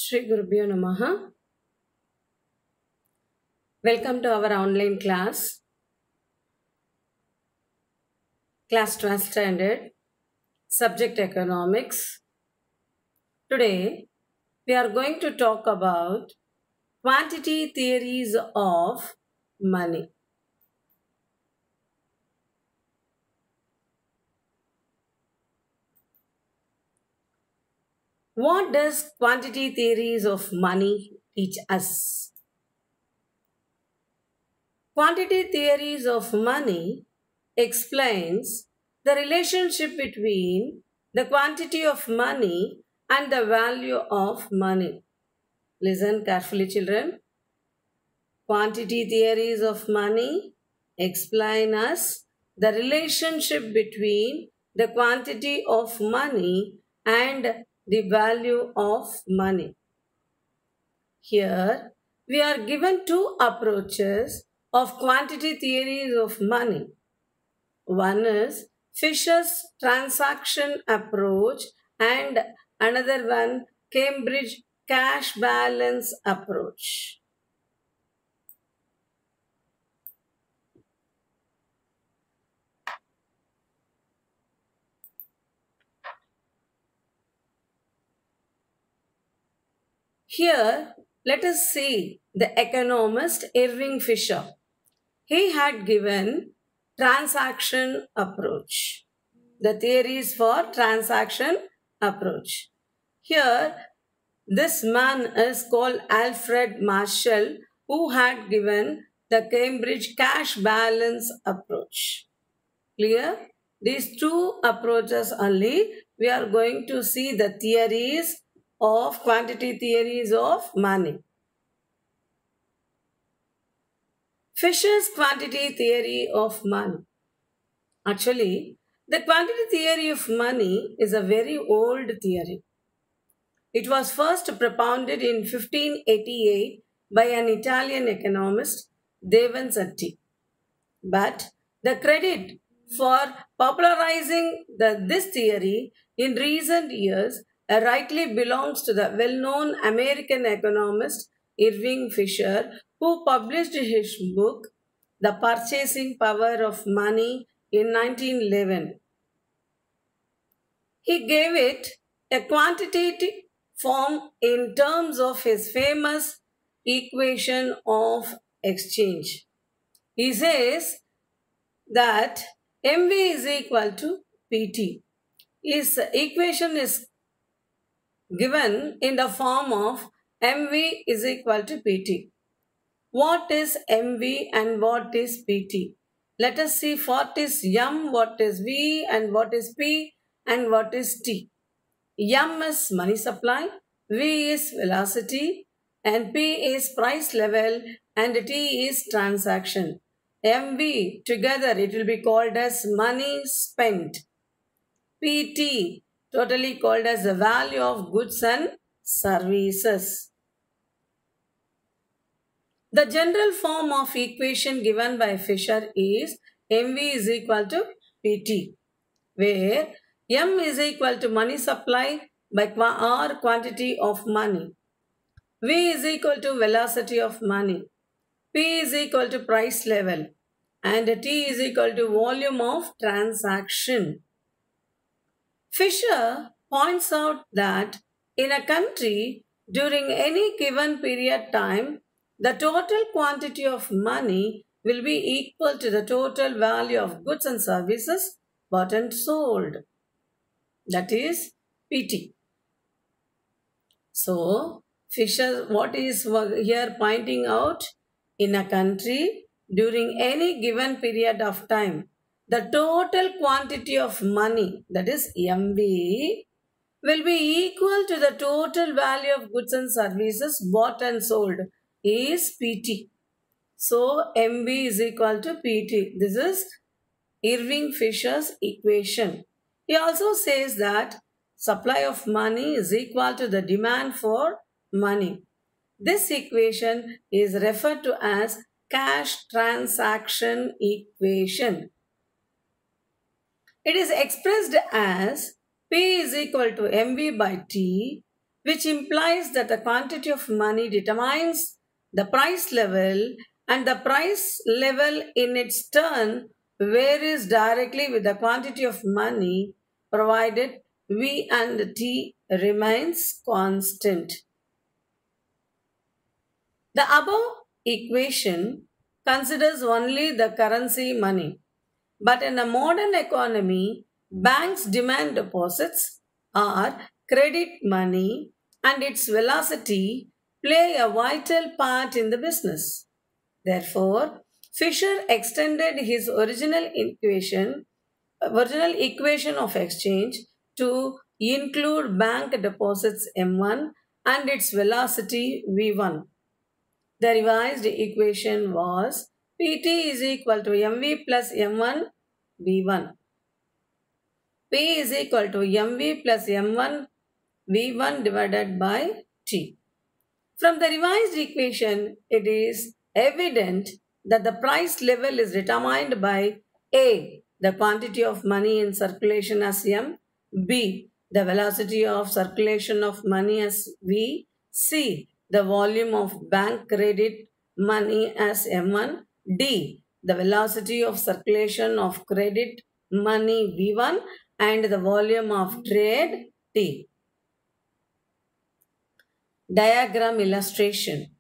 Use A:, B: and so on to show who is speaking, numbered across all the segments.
A: Shri Gurubhyo Namaha. Welcome to our online class 12th standard, subject economics. Today, we are going to talk about quantity theories of money. What does quantity theories of money teach us? Quantity theories of money explains the relationship between the quantity of money and the value of money. Listen carefully, children. Quantity theories of money explain us the relationship between the quantity of money and the value of money. Here, we are given two approaches of quantity theories of money. One is Fisher's transaction approach and another one Cambridge cash balance approach. Here, let us see the economist Irving Fisher. He had given transaction approach. The theories for transaction approach. Here, this man is called Alfred Marshall, who had given the Cambridge cash balance approach. Clear? These two approaches only we are going to see the theories of quantity theories of money. Fisher's quantity theory of money. Actually, the quantity theory of money is a very old theory. It was first propounded in 1588 by an Italian economist, Devanzati. But the credit for popularizing this theory in recent years rightly belongs to the well-known American economist Irving Fisher, who published his book, The Purchasing Power of Money, in 1911. He gave it a quantitative form in terms of his famous equation of exchange. He says that MV is equal to PT. His equation is given in the form of MV is equal to PT. What is MV and what is PT? Let us see what is M, what is V, and what is P, and what is T. M is money supply, V is velocity, and P is price level, and T is transaction. MV together it will be called as money spent. PT totally called as the value of goods and services. The general form of equation given by Fisher is MV is equal to PT, where M is equal to money supply by or quantity of money. V is equal to velocity of money. P is equal to price level. And T is equal to volume of transaction. Fisher points out that in a country, during any given period time, the total quantity of money will be equal to the total value of goods and services bought and sold. That is PT. So, Fisher, what is here pointing out? In a country, during any given period of time, the total quantity of money, that is MV, will be equal to the total value of goods and services bought and sold, is PT. So, MV is equal to PT. This is Irving Fisher's equation. He also says that supply of money is equal to the demand for money. This equation is referred to as cash transaction equation. It is expressed as P is equal to MV by T, which implies that the quantity of money determines the price level, and the price level in its turn varies directly with the quantity of money provided V and T remains constant. The above equation considers only the currency money. But in a modern economy, banks demand deposits or credit money and its velocity play a vital part in the business. Therefore, Fisher extended his original equation of exchange to include bank deposits M1 and its velocity V1. The revised equation was Pt is equal to mv plus m1 v1. P is equal to mv plus m1 v1 divided by t. From the revised equation, it is evident that the price level is determined by A, the quantity of money in circulation as m, B, the velocity of circulation of money as v, C, the volume of bank credit money as m1, D, the velocity of circulation of credit money v1, and the volume of trade t. Diagram illustration.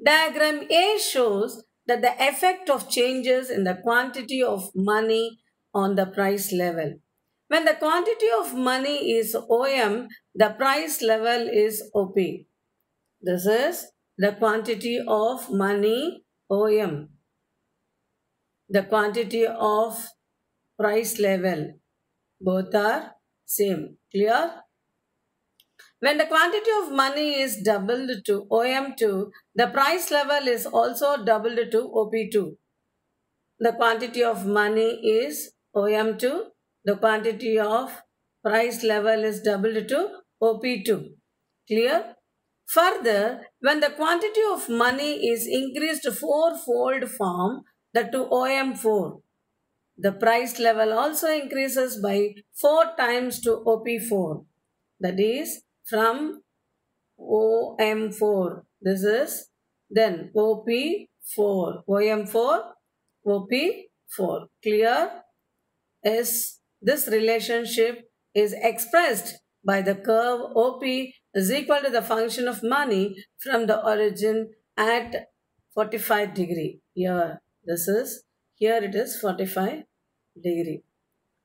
A: Diagram A shows that the effect of changes in the quantity of money on the price level. When the quantity of money is OM, the price level is OP. This is the quantity of money OM. The quantity of price level. Both are same. Clear? When the quantity of money is doubled to OM2, the price level is also doubled to OP2. The quantity of money is OM2. The quantity of price level is doubled to OP2. Clear? Further, when the quantity of money is increased fourfold from the to OM4, the price level also increases by 4 times to OP4. That is, from OM4. This is then OP4. OM4, OP4. Clear? Is this relationship is expressed by the curve OP is equal to the function of money from the origin at 45 degree. Here it is 45 degree.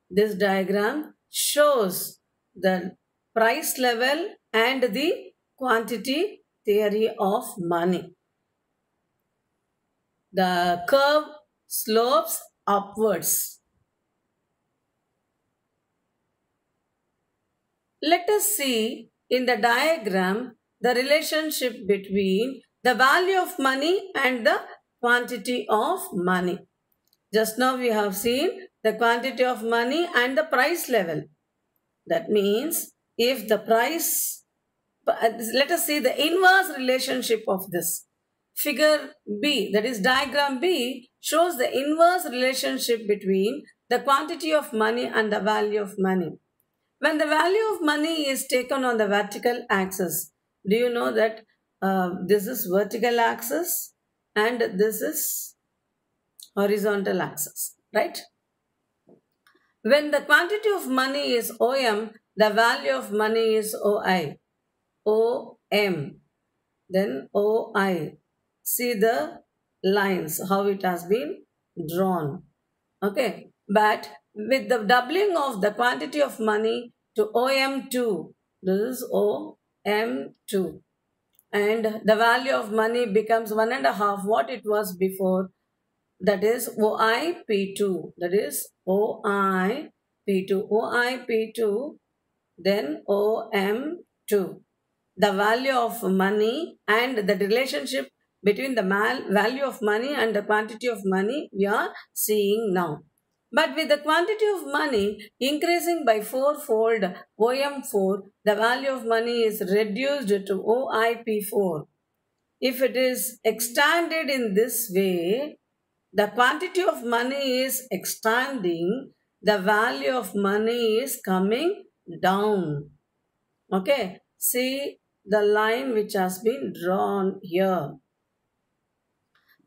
A: This diagram shows the price level and the quantity theory of money. The curve slopes upwards. Let us see in the diagram the relationship between the value of money and the quantity of money. Just now we have seen the quantity of money and the price level. That means if the price, let us see the inverse relationship of this. Figure B, that is diagram B, shows the inverse relationship between the quantity of money and the value of money. When the value of money is taken on the vertical axis, do you know that this is vertical axis and this is horizontal axis, right? When the quantity of money is OM, the value of money is OI. OM, then OI. See the lines, how it has been drawn. Okay, but with the doubling of the quantity of money to OM2, this is OM2, and the value of money becomes 1.5 what it was before, that is OIP2, that is OIP2, OIP2, then OM2. The value of money and the relationship between the value of money and the quantity of money we are seeing now. But with the quantity of money increasing by fourfold OM4, the value of money is reduced to OIP4. If it is extended in this way, the quantity of money is expanding, the value of money is coming down. Okay, see the line which has been drawn here.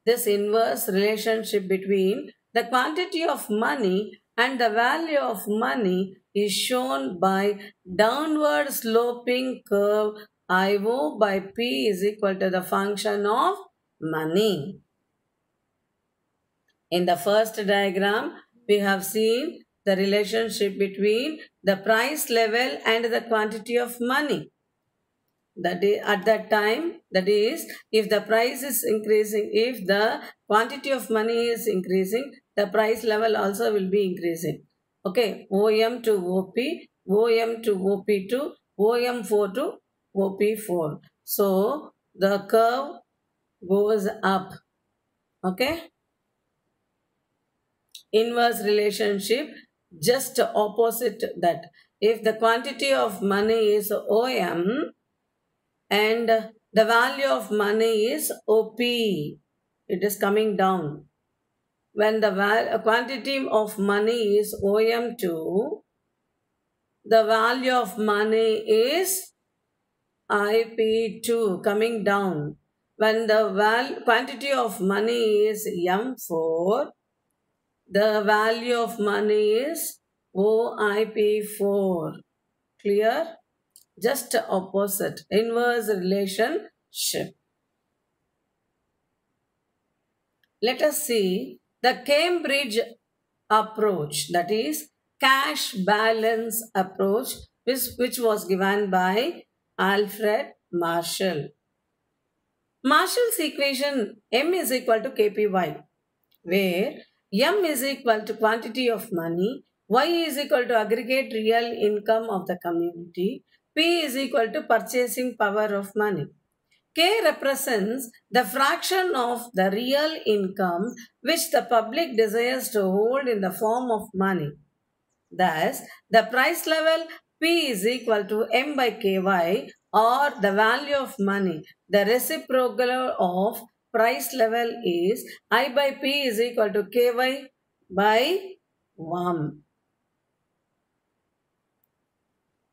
A: This inverse relationship between the quantity of money and the value of money is shown by downward sloping curve IO by P is equal to the function of money. In the first diagram, we have seen the relationship between the price level and the quantity of money. That is, at that time, that is, if the price is increasing, if the quantity of money is increasing, the price level also will be increasing. Okay, OM to OP, OM to OP2, OM4 to OP4. So, the curve goes up. Okay. Inverse relationship, just opposite that. If the quantity of money is OM and the value of money is OP, it is coming down. When the quantity of money is OM2, the value of money is IP2 coming down. When the quantity of money is M4, the value of money is OIP4. Clear? Just opposite, inverse relationship. Let us see the Cambridge approach, that is cash balance approach, which was given by Alfred Marshall. Marshall's equation M is equal to KPY, where M is equal to quantity of money, Y is equal to aggregate real income of the community, P is equal to purchasing power of money. K represents the fraction of the real income which the public desires to hold in the form of money. Thus, the price level P is equal to M by KY, or the value of money. The reciprocal of price level is I by P is equal to KY by 1.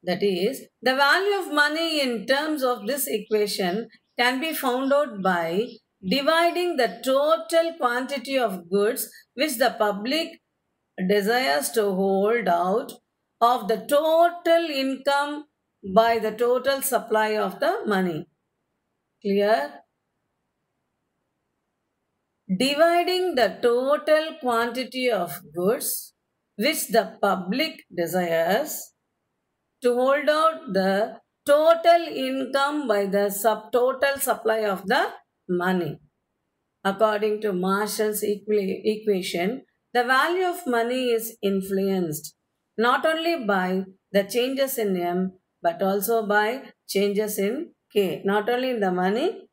A: That is, the value of money in terms of this equation can be found out by dividing the total quantity of goods which the public desires to hold out of the total income by the total supply of the money. Clear? Dividing the total quantity of goods which the public desires to hold out the total income by the total supply of the money. According to Marshall's equation, the value of money is influenced not only by the changes in M but also by changes in K. Not only in the money,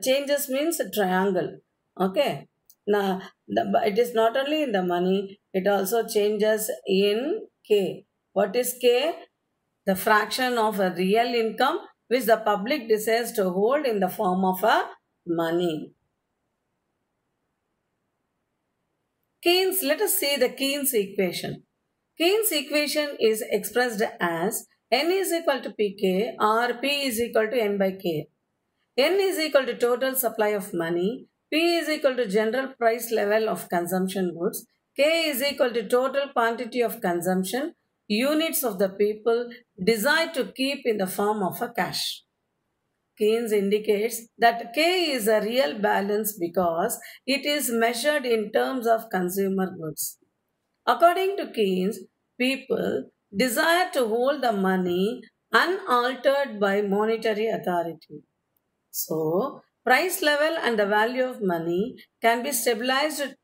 A: changes means a triangle. Okay. Now, it is not only in the money, it also changes in K. What is K? The fraction of a real income which the public desires to hold in the form of a money. Keynes, let us see the Keynes equation. Keynes equation is expressed as N is equal to Pk or P is equal to N by K. N is equal to total supply of money, P is equal to general price level of consumption goods, K is equal to total quantity of consumption units of the people desire to keep in the form of a cash. Keynes indicates that K is a real balance because it is measured in terms of consumer goods. According to Keynes, people desire to hold the money unaltered by monetary authority. So, price level and the value of money can be stabilized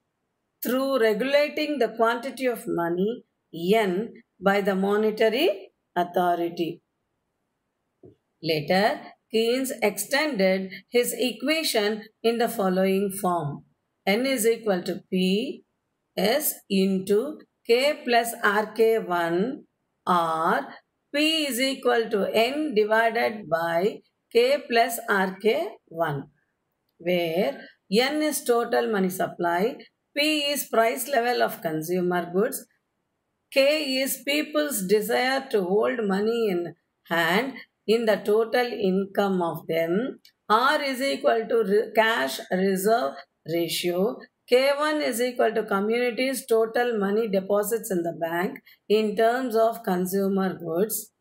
A: through regulating the quantity of money, N, by the monetary authority. Later, Keynes extended his equation in the following form. N is equal to P S into K plus RK1 or P is equal to N divided by K plus RK1, where N is total money supply, P is price level of consumer goods, K is people's desire to hold money in hand, in the total income of them. R is equal to cash reserve ratio. K1 is equal to community's total money deposits in the bank in terms of consumer goods.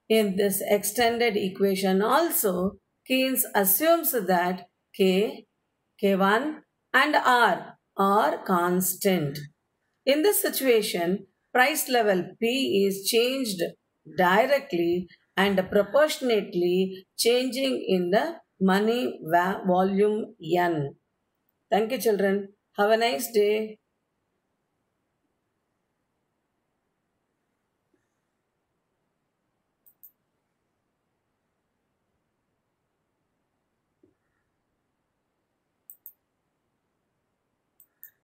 A: In this extended equation also, Keynes assumes that K, K1 and R are constant. In this situation, price level P is changed directly and proportionately changing in the money volume N. Thank you, children. Have a nice day.